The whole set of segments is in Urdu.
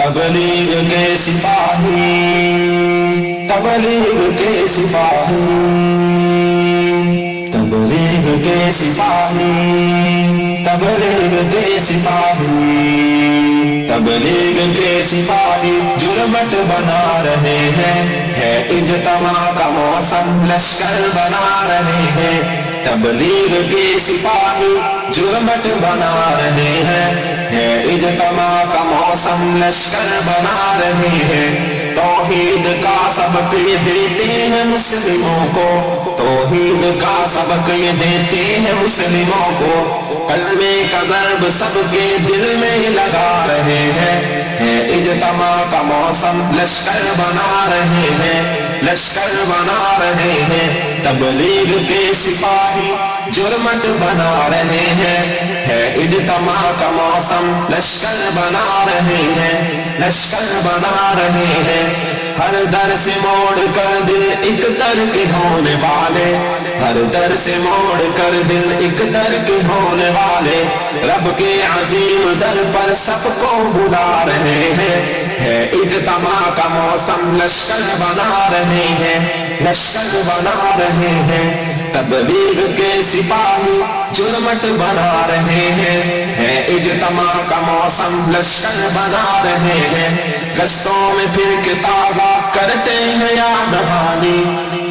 تبلیغ کے سپاہی، تبلیغ کے سپاہی، تبلیغ کے سپاہی، تبلیغ کے سپاہی، تبلیغ کے سپاہی جرمٹ بنا رہے ہیں، ہے اجتماع کا موسم لشکر بنا رہے ہیں۔ تبلیغ کے سپاہی جرمٹ بنا رہے ہیں، ہے اجتماع کا موسم لشکر بنا رہے ہیں۔ توحید کا سبق یہ دیتے ہیں مسلموں کو، توحید کا سبق یہ دیتے ہیں مسلموں کو، کلمے کا ضرب سب کے دل میں لگا رہے ہیں، ہے اجتماع کا موسم لشکر بنا رہے ہیں، لشکر بنا رہے ہیں۔ تبلیغ کے سپاہی جرمٹ بنا رہے ہیں، ہے اجتماع کا موسم لشکر بنا رہے ہیں، لشکر بنا رہے ہیں۔ ہر در سے موڑ کر دل ایک در کے ہونے والے، ہر در سے موڑ کر دل ایک در کے ہونے والے، رب کے عظیم در پر سب کو بلا رہے ہیں، ہے اجتماع کا موسم لشکر بنا رہے ہیں، لشکر بنا رہے ہیں۔ تبلیغ کے سپاہی جرمٹ بنا رہے ہیں، ہے اجتماع کا موسم لشکر بنا رہے ہیں۔ گشتوں میں پھر کے تازہ کرتے ہیں یاد دہانی،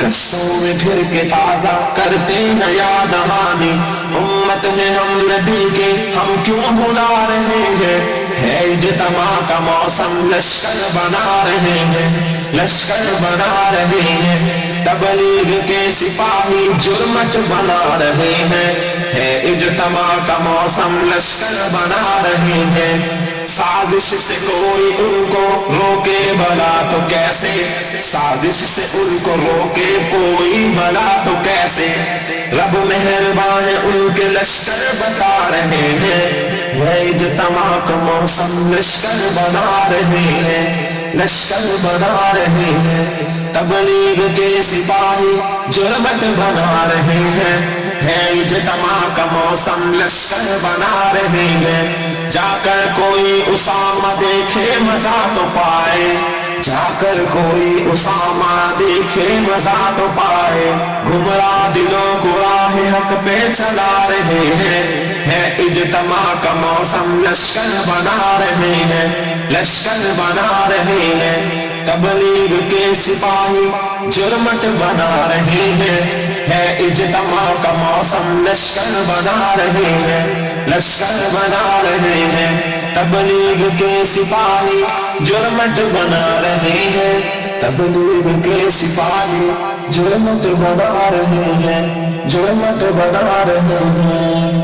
گشتوں میں پھر کے تازہ کرتے ہیں یاد دہانی، امت ہے ہم نبی کے ہم کیوں بھلا رہے ہیں، ہے اجتماع کا موسم لشکر بنا رہے ہیں، لشکر بنا رہے ہیں۔ تبلیغ کے سپاہی جرمٹ بنا رہے ہیں، ہے اجتماع کا موسم لشکر بنا رہے ہیں۔ سازش سے کوئی ان کو روکے بھلا تو کیسے، سازش سے ان کو روکے کوئی بھلا تو کیسے، رب مہربان ہے ان کے لشکر بتا رہے ہیں، ہے اجتماع کا موسم لشکر بنا رہے ہیں، لشکر بنا رہے ہیں۔ تبلیغ کے سپاہی جرمٹ بنا رہے ہیں، ہے اجتماع کا موسم لشکر بنا رہے ہیں۔ جا کر کوئی اسامہ دیکھے مزہ تو پائے، جا کر کوئی اسامہ دیکھے مزہ تو پائے، گمراہ دلوں کو راہ حق پہ چلا رہے ہیں، ہے اجتماع کا موسم لشکر بنا رہے ہیں، لشکر بنا رہے ہیں۔ تبلیغ کے سپاہی جرمٹ بنا رہے ہیں، ہے اجتماع کا موسم لشکر بنا رہے ہیں، لشکر بنا رہے ہیں۔ تبلیغ کے سپاہی جرمٹ بنا رہے ہیں، تبلیغ کے سپاہی جرمٹ بنا رہے ہیں، جرمٹ بنا رہے ہیں۔